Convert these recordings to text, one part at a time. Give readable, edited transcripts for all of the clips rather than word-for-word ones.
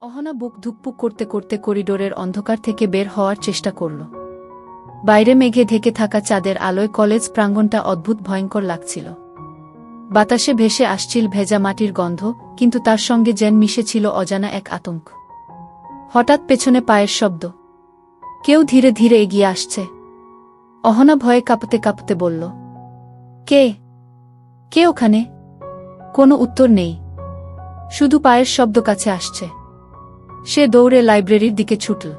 অহনা বুক ধুকপুক করতে করতে করিডোরের অন্ধকার থেকে বের হওয়ার চেষ্টা করল। বাইরে মেঘে ঢেকে থাকা চাঁদের আলোয় কলেজ প্রাঙ্গণটা অদ্ভুত ভয়ঙ্কর লাগছিল। বাতাসে ভেসে আসছিল ভেজা মাটির গন্ধ, কিন্তু তার সঙ্গে যেন মিশেছিল অজানা এক আতঙ্ক। হঠাৎ পেছনে পায়ের শব্দ। কেউ ধীরে ধীরে এগিয়ে আসছে। অহনা ভয়ে কাঁপতে কাঁপতে বলল, কে কে ওখানে? কোনো উত্তর নেই, শুধু পায়ের শব্দ কাছে আসছে। সে দৌড়ে লাইব্রেরির দিকে ছুটল।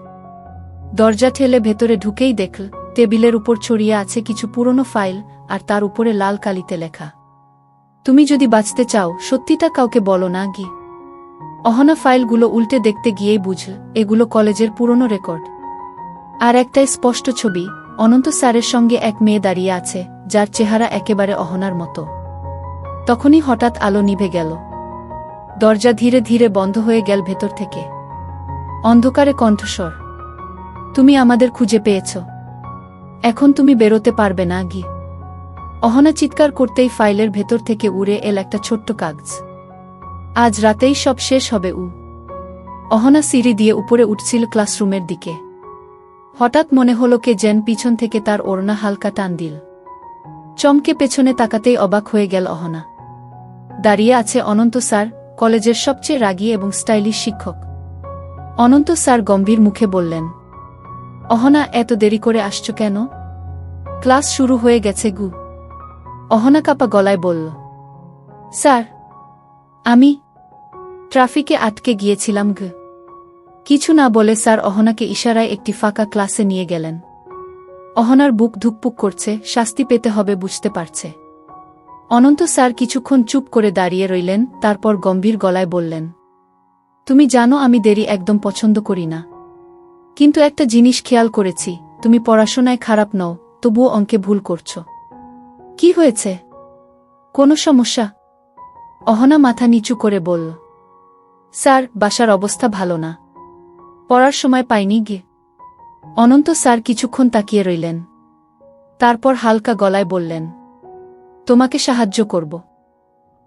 দরজা ঠেলে ভেতরে ঢুকেই দেখল টেবিলের উপর ছড়িয়ে আছে কিছু পুরনো ফাইল, আর তার উপরে লাল কালিতে লেখা, তুমি যদি বাঁচতে চাও সত্যিটা কাউকে বলো না গি। অহনা ফাইলগুলো উল্টে দেখতে গিয়েই বুঝল এগুলো কলেজের পুরনো রেকর্ড। আর একটাই স্পষ্ট ছবি, অনন্ত স্যারের সঙ্গে এক মেয়ে দাঁড়িয়ে আছে, যার চেহারা একেবারে অহনার মতো। তখনই হঠাৎ আলো নিভে গেল। দরজা ধীরে ধীরে বন্ধ হয়ে গেল ভেতর থেকে। অন্ধকারে কণ্ঠস্বর, তুমি আমাদের খুঁজে পেয়েছ, এখন তুমি বেরোতে পারবে না গি। অহনা চিৎকার করতেই ফাইলের ভেতর থেকে উড়ে এল একটা ছোট্ট কাগজ। আজ রাতেই সব শেষ হবে। অহনা সিঁড়ি দিয়ে উপরে উঠছিল ক্লাসরুমের দিকে। হঠাৎ মনে হলো কে যেন পিছন থেকে তার ওড়না হালকা টান দিল। চমকে পেছনে তাকাতেই অবাক হয়ে গেল অহনা। দাঁড়িয়ে আছে অনন্ত স্যার, কলেজের সবচেয়ে রাগী এবং স্টাইলিশ শিক্ষক। অনন্ত স্যার গম্ভীর মুখে বললেন, অহনা, এত দেরি করে আসছো কেন? ক্লাস শুরু হয়ে গেছে গু। অহনা কাঁপা গলায় বলল, স্যার, আমি ট্রাফিকে আটকে গিয়েছিলাম গু। কিছু না বলে স্যার অহনাকে ইশারায় একটি ফাঁকা ক্লাসে নিয়ে গেলেন। অহনার বুক ধুকপুক করছে, শাস্তি পেতে হবে বুঝতে পারছে। অনন্ত স্যার কিছুক্ষণ চুপ করে দাঁড়িয়ে রইলেন, তারপর গম্ভীর গলায় বললেন, তুমি জানো আমি দেরি একদম পছন্দ করি না, কিন্তু একটা জিনিস খেয়াল করেছি, তুমি পড়াশোনায় খারাপ নও, তবুও অঙ্কে ভুল করছো। কি হয়েছে? কোনো সমস্যা? অহনা মাথা নিচু করে বলল, স্যার, বাসার অবস্থা ভালো না, পড়ার সময় পাইনি গে। অনন্ত স্যার কিছুক্ষণ তাকিয়ে রইলেন, তারপর হালকা গলায় বললেন, তোমাকে সাহায্য করব,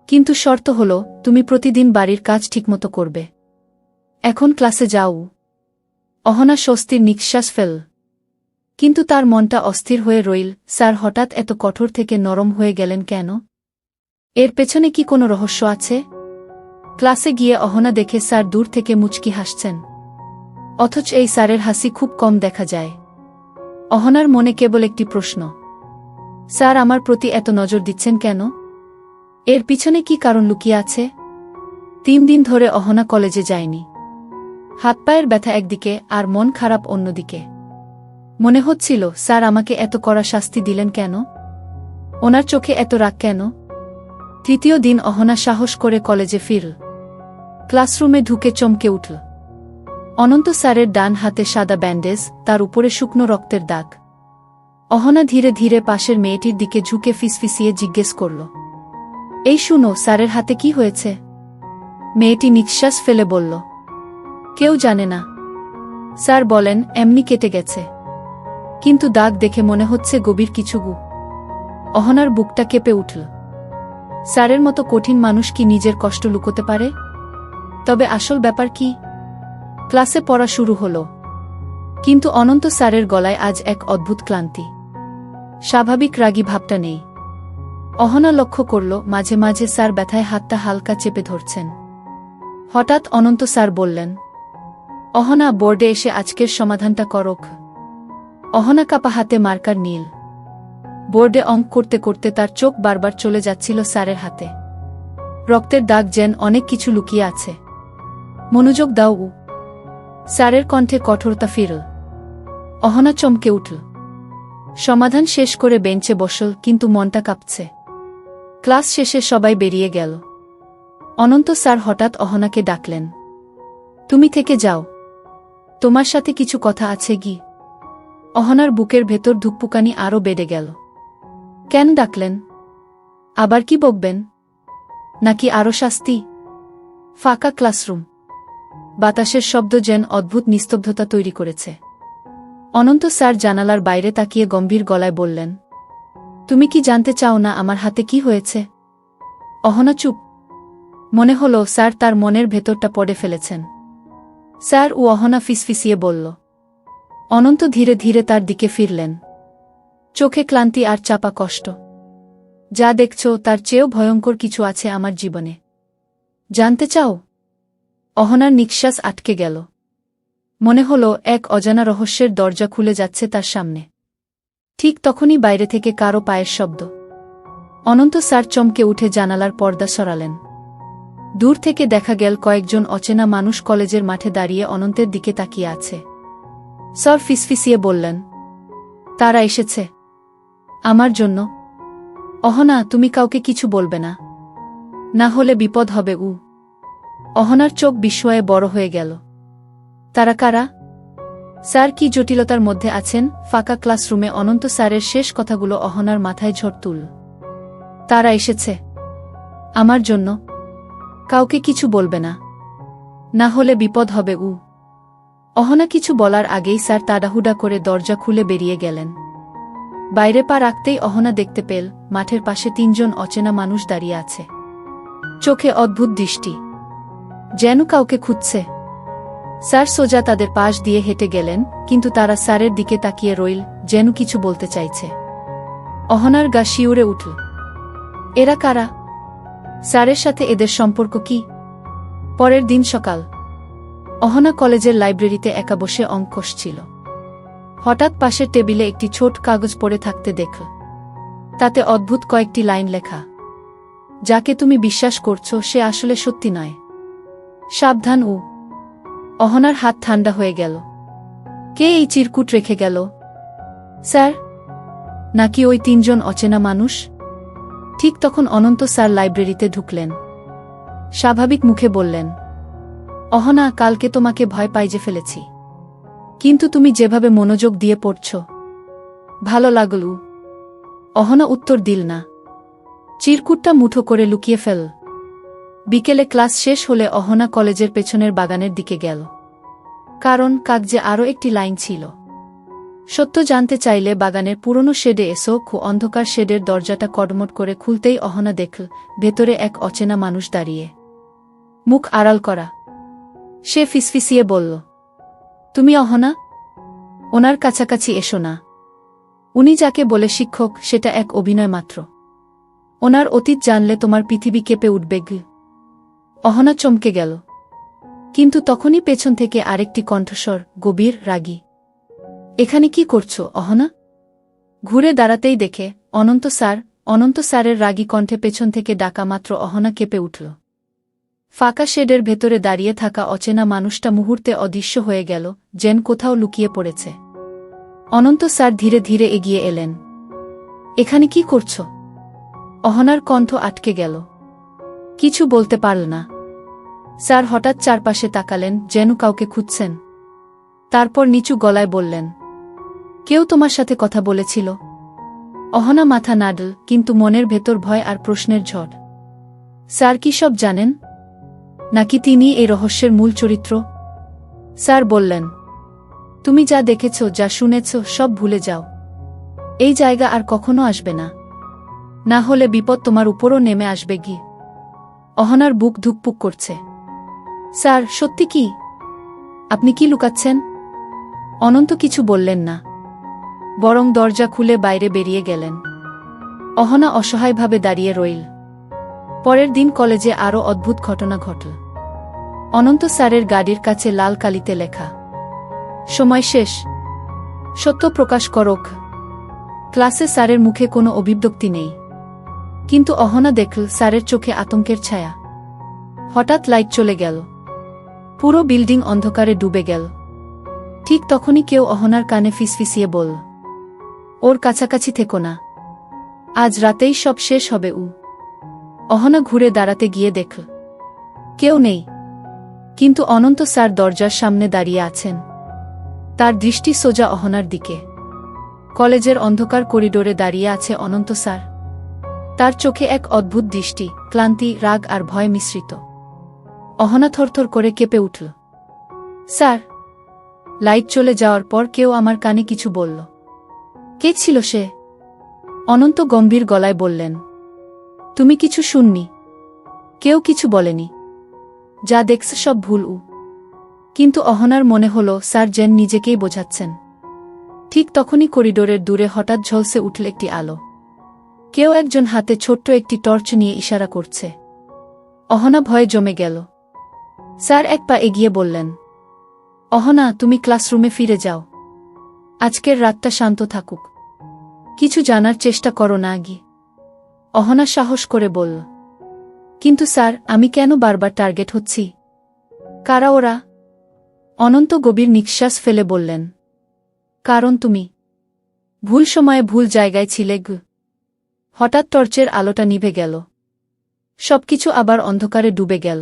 কিন্তু শর্ত হলো তুমি প্রতিদিন বাড়ির কাজ ঠিকমতো করবে। এখন ক্লাসে যাও। অহনা স্বস্তির নিঃশ্বাস ফেল, কিন্তু তার মনটা অস্থির হয়ে রইল। স্যার হঠাৎ এত কঠোর থেকে নরম হয়ে গেলেন কেন? এর পেছনে কি কোনো রহস্য আছে? ক্লাসে গিয়ে অহনা দেখে স্যার দূর থেকে মুচকি হাসছেন, অথচ এই স্যারের হাসি খুব কম দেখা যায়। অহনার মনে কেবল একটি প্রশ্ন, স্যার আমার প্রতি এত নজর দিচ্ছেন কেন? এর পিছনে কি কারণ লুকিয়ে আছে? 3 দিন ধরে অহনা কলেজে যায়নি। হাত পায়ের ব্যথা একদিকে আর মন খারাপ অন্যদিকে। মনে হচ্ছিল, স্যার আমাকে এত কড়া শাস্তি দিলেন কেন? ওনার চোখে এত রাগ কেন? 3য় দিন অহনা সাহস করে কলেজে ফিরল। ক্লাসরুমে ঢুকে চমকে উঠল। অনন্ত স্যারের ডান হাতে সাদা ব্যান্ডেজ, তার উপরে শুকনো রক্তের দাগ। অহনা ধীরে ধীরে পাশের মেয়েটির দিকে ঝুঁকে ফিসফিসিয়ে জিজ্ঞেস করল, এই শুনো, স্যারের হাতে কি হয়েছে? মেয়েটি নিঃশ্বাস ফেলে বলল, কেউ জানে না। স্যার বলেন এমনি কেটে গেছে, কিন্তু দাগ দেখে মনে হচ্ছে গভীর কিছু গু। অহনার বুকটা কেঁপে উঠল। স্যারের মতো কঠিন মানুষ কি নিজের কষ্ট লুকোতে পারে? তবে আসল ব্যাপার কি? ক্লাসে পড়া শুরু হলো, কিন্তু অনন্ত স্যারের গলায় আজ এক অদ্ভুত ক্লান্তি। স্বাভাবিক রাগী ভাবটা নেই। অহনা লক্ষ্য করল মাঝে মাঝে স্যার ব্যথায় হাতটা হালকা চেপে ধরছেন। হঠাৎ অনন্ত স্যার বললেন, অহনা, বোর্ডে এসে আজকের সমাধানটা করক। অহনা কাপা হাতে মার্কার নীল। বোর্ডে অঙ্ক করতে করতে তার চোখ বারবার চলে যাচ্ছিল স্যারের হাতে। রক্তের দাগ যেন অনেক কিছু লুকিয়ে আছে। মনোযোগ দাও। স্যারের কণ্ঠে কঠোরতা ফিরল। অহনা চমকে উঠল। সমাধান শেষ করে বেঞ্চে বসল, কিন্তু মনটা কাঁপছে। ক্লাস শেষে সবাই বেরিয়ে গেল। অনন্ত স্যার হঠাৎ অহনাকে ডাকলেন, তুমি থেকে যাও, তোমার সাথে কিছু কথা আছে গি। অহনার বুকের ভেতর ধুকপুকানি আরও বেড়ে গেল। কেন ডাকলেন? আবার কি বকবেন? নাকি আরও শাস্তি? ফাঁকা ক্লাসরুম, বাতাসের শব্দ যেন অদ্ভুত নিস্তব্ধতা তৈরি করেছে। অনন্ত স্যার জানালার বাইরে তাকিয়ে গম্ভীর গলায় বললেন, তুমি কি জানতে চাও না আমার হাতে কি হয়েছে? অহনা চুপ। মনে হলো স্যার তার মনের ভেতরটা পড়ে ফেলেছেন। স্যার, ও অহনা ফিসফিসিয়ে বলল। অনন্ত ধীরে ধীরে তার দিকে ফিরলেন, চোখে ক্লান্তি আর চাপা কষ্ট। যা দেখছ তার চেয়েও ভয়ঙ্কর কিছু আছে আমার জীবনে। জানতে চাও? অহনার নিঃশ্বাস আটকে গেল। মনে হল এক অজানা রহস্যের দরজা খুলে যাচ্ছে তার সামনে। ঠিক তখনই বাইরে থেকে কারো পায়ের শব্দ। অনন্ত স্যার চমকে উঠে জানালার পর্দা সরালেন। দূর থেকে দেখা গেল কয়েকজন অচেনা মানুষ কলেজের মাঠে দাঁড়িয়ে অনন্তের দিকে তাকিয়ে আছে। স্যার ফিসফিসিয়ে বললেন, তারা এসেছে আমার জন্য। অহনা, তুমি কাউকে কিছু বলবে না, না হলে বিপদ হবে। অহনার চোখ বিস্ময়ে বড় হয়ে গেল। তারা কারা? স্যার কি জটিলতার মধ্যে আছেন? ফাঁকা ক্লাসরুমে অনন্ত স্যারের শেষ কথাগুলো অহনার মাথায় ঝড় তুলল। তারা এসেছে আমার জন্য। কাউকে কিছু বলবে না, না হলে বিপদ হবে। অহনা কিছু বলার আগেই স্যার তাড়াহুড়া করে দরজা খুলে বেরিয়ে গেলেন। বাইরে পা রাখতেই অহনা দেখতে পেল মাঠের পাশে 3 জন অচেনা মানুষ দাঁড়িয়ে আছে, চোখে অদ্ভুত দৃষ্টি, যেন কাউকে খুঁজছে। স্যার সোজা তাদের পাশ দিয়ে হেঁটে গেলেন, কিন্তু তারা স্যারের দিকে তাকিয়ে রইল, যেন কিছু বলতে চাইছে। অহনার গা শিউরে উঠল। এরা কারা? স্যারের সাথে এদের সম্পর্ক কি? পরের দিন সকাল, অহনা কলেজের লাইব্রেরিতে একা বসে অঙ্ক কষছিল। হঠাৎ পাশের টেবিলে একটি ছোট কাগজ পড়ে থাকতে দেখল। তাতে অদ্ভুত কয়েকটি লাইন লেখা। যাকে তুমি বিশ্বাস করছো সে আসলে সত্যি নয়, সাবধান। অহনার হাত ঠান্ডা হয়ে গেল। কে এই চিরকুট রেখে গেল? স্যার, নাকি ওই 3 জন অচেনা মানুষ? ঠিক তখন অনন্ত স্যার লাইব্রেরিতে ঢুকলেন। স্বাভাবিক মুখে বললেন, অহনা, কালকে তোমাকে ভয় পাইয়ে ফেলেছি, কিন্তু তুমি যেভাবে মনোযোগ দিয়ে পড়ছ, ভালো লাগল। অহনা উত্তর দিল না, চিরকুটটা মুঠো করে লুকিয়ে ফেল। বিকেলে ক্লাস শেষ হলে অহনা কলেজের পেছনের বাগানের দিকে গেল, কারণ কাগজে আরও একটি লাইন ছিল। সত্য জানতে চাইলে বাগানের পুরনো শেডে এসো। অন্ধকার শেডের দরজাটা কড়মট করে খুলতেই অহনা দেখল ভেতরে এক অচেনা মানুষ দাঁড়িয়ে, মুখ আড়াল করা। সে ফিসফিসিয়ে বলল, তুমি অহনা? ওনার কাছাকাছি এসো না। উনি যাকে বলে শিক্ষক সেটা এক অভিনয় মাত্র। ওনার অতীত জানলে তোমার পৃথিবী কেঁপে উঠবে। অহনা চমকে গেল, কিন্তু তখনই পেছন থেকে আরেকটি কণ্ঠস্বর, গভীর, রাগী। এখানে কি করছো অহনা? ঘুরে দাঁড়াতেই দেখে অনন্ত স্যার। অনন্ত স্যারের রাগী কণ্ঠে পেছন থেকে ডাকা মাত্র অহনা কেঁপে উঠল। ফাঁকা শেডের ভেতরে দাঁড়িয়ে থাকা অচেনা মানুষটা মুহূর্তে অদৃশ্য হয়ে গেল, যেন কোথাও লুকিয়ে পড়েছে। অনন্ত স্যার ধীরে ধীরে এগিয়ে এলেন। এখানে কি করছো? অহনার কণ্ঠ আটকে গেল, কিছু বলতে পারল না। স্যার হঠাৎ চারপাশে তাকালেন, যেন কাউকে খুঁজছেন। তারপর নিচু গলায় বললেন, কেউ তোমার সাথে কথা বলেছিল? অহনা মাথা নাড়ল, কিন্তু মনের ভেতর ভয় আর প্রশ্নের ঝড়। স্যার কি সব জানেন, নাকি তিনি এই রহস্যের মূল চরিত্র? স্যার বললেন, তুমি যা দেখেছ, যা শুনেছ, সব ভুলে যাও। এই জায়গা আর কখনো আসবে না, না হলে বিপদ তোমার উপরও নেমে আসবে। অহনার বুক ধুকপুক করছে। স্যার, সত্যি কি? আপনি কি লুকাচ্ছেন? অনন্ত কিছু বললেন না, বরং দরজা খুলে বাইরে বেরিয়ে গেলেন। অহনা অসহায়ভাবে দাঁড়িয়ে রইল। পরের দিন কলেজে আরও অদ্ভুত ঘটনা ঘটল। অনন্ত স্যারের গাড়ির কাছে লাল কালিতে লেখা, সময় শেষ, সত্য প্রকাশ করক। ক্লাসে স্যারের মুখে কোনো অভিব্যক্তি নেই, কিন্তু অহনা দেখল স্যারের চোখে আতঙ্কের ছায়া। হঠাৎ লাইট চলে গেল, পুরো বিল্ডিং অন্ধকারে ডুবে গেল। ঠিক তখনই কেউ অহনার কানে ফিসফিসিয়ে বলল, ওর কাছাকাছি থেকো না, আজ রাতেই সব শেষ হবে। অহনা ঘুরে দাঁড়াতে গিয়ে দেখল কেউ নেই, কিন্তু অনন্ত স্যার দরজার সামনে দাঁড়িয়ে আছেন। তার দৃষ্টি সোজা অহনার দিকে। কলেজের অন্ধকার করিডোরে দাঁড়িয়ে আছে অনন্ত স্যার। তার চোখে এক অদ্ভুত দৃষ্টি, ক্লান্তি, রাগ আর ভয় মিশ্রিত। অহনা থরথর করে কেঁপে উঠল। স্যার! লাইট চলে যাওয়ার পর কেউ আমার কানে কিছু বলল। কে ছিল সে? অনন্ত গম্ভীর গলায় বললেন, তুমি কিছু শুননি, কেউ কিছু বলেনি, যা দেখছ সব ভুল। কিন্তু অহনার মনে হল স্যার জেন নিজেকেই বোঝাচ্ছেন। ঠিক তখনই করিডোরের দূরে হঠাৎ ঝলসে উঠল একটি আলো। কেউ একজন হাতে ছোট্ট একটি টর্চ নিয়ে ইশারা করছে। অহনা ভয়ে জমে গেল। স্যার এক পা এগিয়ে বললেন, অহনা, তুমি ক্লাসরুমে ফিরে যাও। আজকের রাতটা শান্ত থাকুক। কিছু জানার চেষ্টা করো না আগে। অহনা সাহস করে বলল, কিন্তু স্যার, আমি কেন বারবার টার্গেট হচ্ছি? কারা ওরা? অনন্ত গভীর নিঃশ্বাস ফেলে বললেন, কারণ তুমি ভুল সময়ে ভুল জায়গায় ছিলে। হঠাৎ টর্চের আলোটা নিভে গেল। সবকিছু আবার অন্ধকারে ডুবে গেল।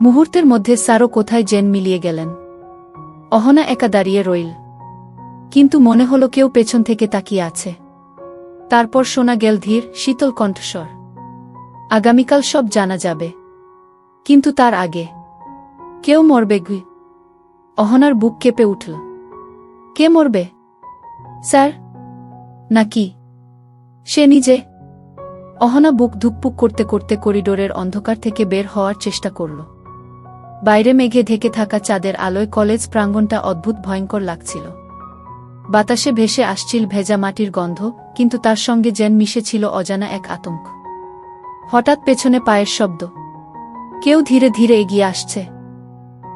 মুহূর্তের মধ্যে স্যারও কোথায় জেন মিলিয়ে গেলেন। অহনা একা দাঁড়িয়ে রইল, কিন্তু মনে হলো কেউ পেছন থেকে তাকিয়ে আছে। তারপর শোনা গেল ধীর, শীতল কণ্ঠস্বর, আগামীকাল সব জানা যাবে, কিন্তু তার আগে কেউ মরবে। অহনার বুক কেঁপে উঠল। কে মরবে? স্যার নাকি সে নিজে? অহনা বুক ধুকপুক করতে করতে করিডোরের অন্ধকার থেকে বের হওয়ার চেষ্টা করল। বাইরে মেঘে ঢেকে থাকা চাঁদের আলোয় কলেজ প্রাঙ্গণটা অদ্ভুত ভয়ঙ্কর লাগছিল। বাতাসে ভেসে আসছিল ভেজা মাটির গন্ধ, কিন্তু তার সঙ্গে যেন মিশেছিল অজানা এক আতঙ্ক। হঠাৎ পেছনে পায়ের শব্দ। কেউ ধীরে ধীরে এগিয়ে আসছে।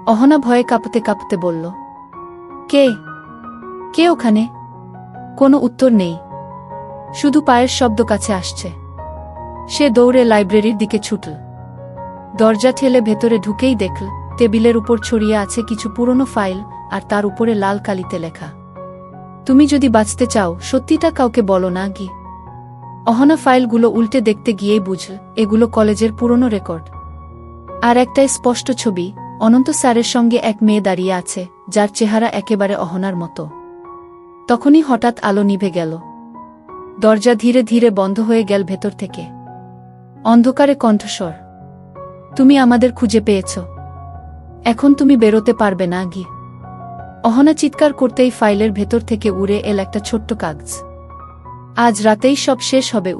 অহনা ভয়ে কাঁপতে কাঁপতে বলল, কে? কে ওখানে? কোনো উত্তর নেই, শুধু পায়ের শব্দ কাছে আসছে। সে দৌড়ে লাইব্রেরির দিকে ছুটল। দরজা ঠেলে ভেতরে ঢুকেই দেখল টেবিলের উপর ছড়িয়ে আছে কিছু পুরনো ফাইল, আর তার উপরে লাল কালিতে লেখা, তুমি যদি বাঁচতে চাও সত্যিটা কাউকে বলো না। অহনা ফাইলগুলো উল্টে দেখতে গিয়েই বুঝল এগুলো কলেজের পুরনো রেকর্ড। আর একটাই স্পষ্ট ছবি, অনন্ত স্যারের সঙ্গে এক মেয়ে দাঁড়িয়ে আছে, যার চেহারা একেবারে অহনার মতো। তখনই হঠাৎ আলো নিভে গেল। দরজা ধীরে ধীরে বন্ধ হয়ে গেল ভেতর থেকে। অন্ধকারে কণ্ঠস্বর, তুমি আমাদের খুঁজে পেয়েছ, এখন তুমি বেরোতে পারবে না। অহনা চিৎকার করতেই ফাইলের ভেতর থেকে উড়ে এল একটা ছোট্ট কাগজ। আজ রাতেই সব শেষ হবে।